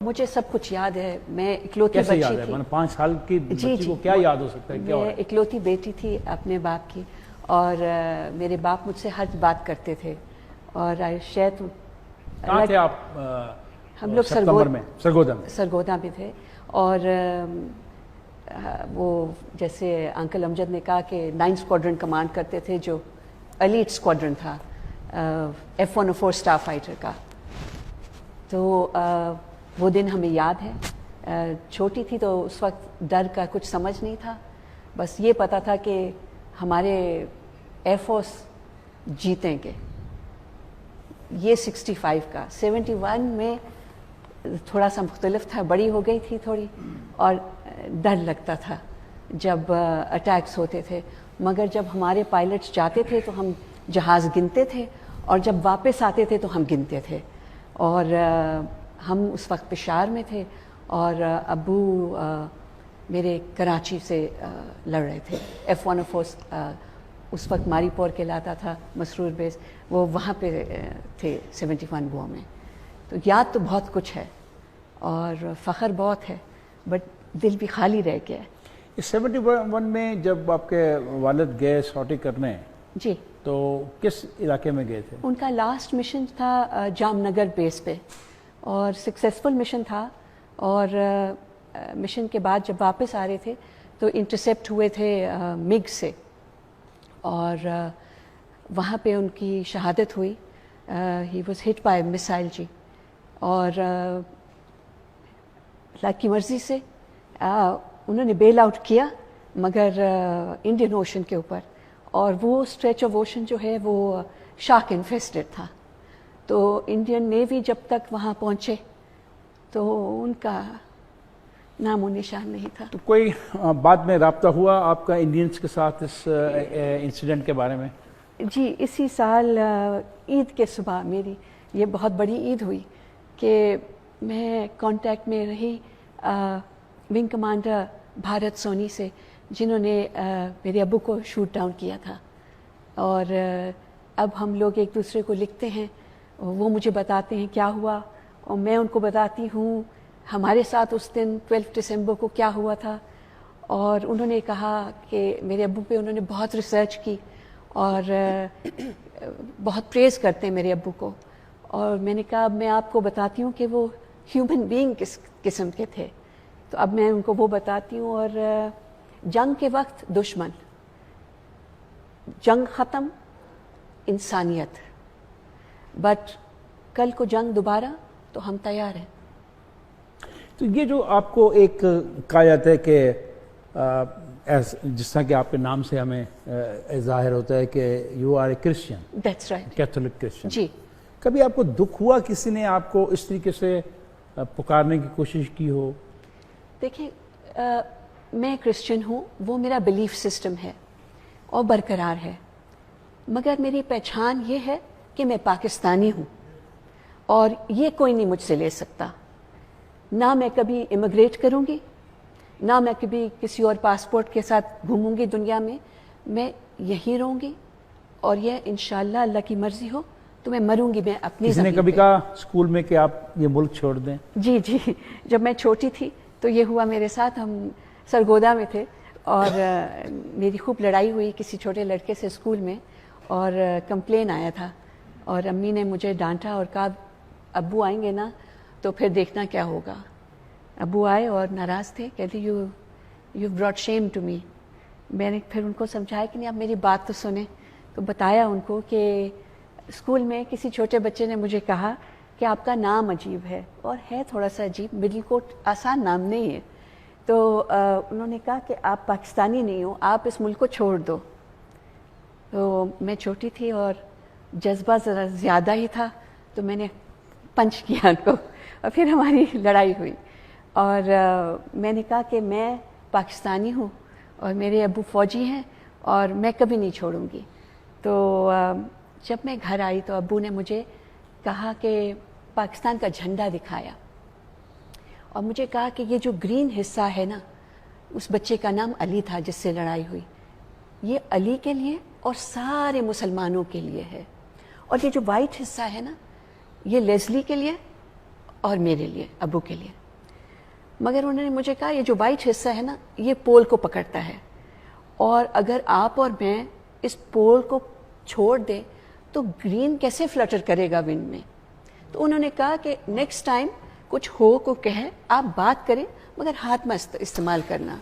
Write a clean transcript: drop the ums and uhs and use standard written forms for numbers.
مجھے سب کچھ یاد ہے. میں اکلوتی کیسے بچی یاد ہے؟ تھی. 5 سال کی بچی کو کیا یاد ہو سکتا ہے؟ کیا میں اکلوتی بیٹی تھی اپنے باپ کی, اور میرے باپ مجھ سے ہر بات کرتے تھے. اور شاید کہاں تھے آپ؟ ہم لوگ سپتمبر میں سرگودا میں تھے. اور وہ جیسے انکل امجد نے کہا کہ 9 اسکواڈرن کمانڈ کرتے تھے, جو ایلیٹ اسکواڈرن تھا F-104 اسٹار فائٹر کا. تو وہ دن ہمیں یاد ہے. چھوٹی تھی تو اس وقت ڈر کا کچھ سمجھ نہیں تھا, بس یہ پتا تھا کہ ہمارے ایئر فورس جیتیں گے. یہ 65 کا. 71 میں تھوڑا سا مختلف تھا, بڑی ہو گئی تھی تھوڑی, اور ڈر لگتا تھا جب اٹیکس ہوتے تھے. مگر جب ہمارے پائلٹس جاتے تھے تو ہم جہاز گنتے تھے, اور جب واپس آتے تھے تو ہم گنتے تھے. اور ہم اس وقت پشاور میں تھے, اور ابو میرے کراچی سے لڑ رہے تھے. F-104 اس وقت ماری پور کہلاتا تھا, مسرور بیس, وہ وہاں پہ تھے 71 وار میں. تو یاد تو بہت کچھ ہے اور فخر بہت ہے, بٹ دل بھی خالی رہ گیا ہے. 71 میں جب آپ کے والد گئے سوٹی کرنے, جی, تو کس علاقے میں گئے تھے؟ ان کا لاسٹ مشن تھا جام نگر بیس پہ, اور سکسیسفل مشن تھا. اور مشن کے بعد جب واپس آ رہے تھے تو انٹرسیپٹ ہوئے تھے مگ سے, اور وہاں پہ ان کی شہادت ہوئی. He was hit by missile جی. اور اللہ کی مرضی سے انہوں نے بیل آؤٹ کیا, مگر انڈین اوشن کے اوپر, اور وہ اسٹریچ آف اوشن جو ہے وہ شارک انفیسٹڈ تھا. تو انڈین نیوی جب تک وہاں پہنچے تو ان کا نام و نشان نہیں تھا. تو کوئی بعد میں رابطہ ہوا آپ کا انڈینس کے ساتھ اس انسیڈنٹ کے بارے میں؟ جی, اسی سال عید کے صبح میری یہ بہت بڑی عید ہوئی کہ میں کانٹیکٹ میں رہی ونگ کمانڈر بھارت سونی سے, جنہوں نے میرے ابو کو شوٹ ڈاؤن کیا تھا. اور اب ہم لوگ ایک دوسرے کو لکھتے ہیں, وہ مجھے بتاتے ہیں کیا ہوا, اور میں ان کو بتاتی ہوں ہمارے ساتھ اس دن 12 دسمبر کو کیا ہوا تھا. اور انہوں نے کہا کہ میرے ابو پہ انہوں نے بہت ریسرچ کی, اور بہت پریز کرتے ہیں میرے ابو کو. اور میں نے کہا اب میں آپ کو بتاتی ہوں کہ وہ ہیومن بینگ کس قسم کے تھے. تو اب میں ان کو وہ بتاتی ہوں. اور جنگ کے وقت دشمن, جنگ ختم, انسانیت, بٹ کل کو جنگ دوبارہ تو ہم تیار ہیں. تو یہ جو آپ کو ایک کہا جاتا ہے کہ جس طرح کہ آپ کے نام سے ہمیں ظاہر ہوتا ہے کہ you are a Christian, that's right, Catholic Christian. جی. کبھی آپ کو دکھ ہوا کسی نے آپ کو اس طریقے سے پکارنے کی کوشش کی ہو؟ دیکھیں, میں کرسچن ہوں, وہ میرا بلیف سسٹم ہے اور برقرار ہے, مگر میری پہچان یہ ہے کہ میں پاکستانی ہوں, اور یہ کوئی نہیں مجھ سے لے سکتا. نہ میں کبھی امیگریٹ کروں گی, نہ میں کبھی کسی اور پاسپورٹ کے ساتھ گھوموں گی دنیا میں. میں یہیں رہوں گی, اور یہ انشاءاللہ اللہ کی مرضی ہو تو میں مروں گی میں اپنی زمین. کس نے کبھی کہا اسکول میں کہ آپ یہ ملک چھوڑ دیں؟ جی جی, جب میں چھوٹی تھی تو یہ ہوا میرے ساتھ. ہم سرگودا میں تھے, اور میری خوب لڑائی ہوئی کسی چھوٹے لڑکے سے اسکول میں, اور کمپلین آیا تھا, اور امی نے مجھے ڈانٹا اور کہا ابو آئیں گے نا تو پھر دیکھنا کیا ہوگا. ابو آئے اور ناراض تھے, کہتے you brought shame to me. میں نے پھر ان کو سمجھایا کہ نہیں آپ میری بات تو سنیں. تو بتایا ان کو کہ اسکول میں کسی چھوٹے بچے نے مجھے کہا کہ آپ کا نام عجیب ہے, اور ہے تھوڑا سا عجیب, مڈل کوٹ آسان نام نہیں ہے. تو انہوں نے کہا کہ آپ پاکستانی نہیں ہو, آپ اس ملک کو چھوڑ دو. تو میں چھوٹی تھی اور جذبہ ذرا زیادہ ہی تھا, تو میں نے پنچ کیا ان کو, اور پھر ہماری لڑائی ہوئی. اور میں نے کہا کہ میں پاکستانی ہوں اور میرے ابو فوجی ہیں, اور میں کبھی نہیں چھوڑوں گی. تو جب میں گھر آئی تو ابو نے مجھے کہا کہ پاکستان کا جھنڈا دکھایا, اور مجھے کہا کہ یہ جو گرین حصہ ہے نا, اس بچے کا نام علی تھا جس سے لڑائی ہوئی, یہ علی کے لیے اور سارے مسلمانوں کے لیے ہے. اور یہ جو وائٹ حصہ ہے نا, یہ لیزلی کے لیے اور میرے لیے، ابو کے لیے. مگر انہوں نے مجھے کہا یہ جو وائٹ حصہ ہے نا یہ پول کو پکڑتا ہے، اور اگر آپ اور میں اس پول کو چھوڑ دیں تو گرین کیسے فلٹر کرے گا ونڈ میں. تو انہوں نے کہا کہ نیکسٹ ٹائم کچھ ہو کو کہے آپ بات کریں مگر ہاتھ میں استعمال کرنا.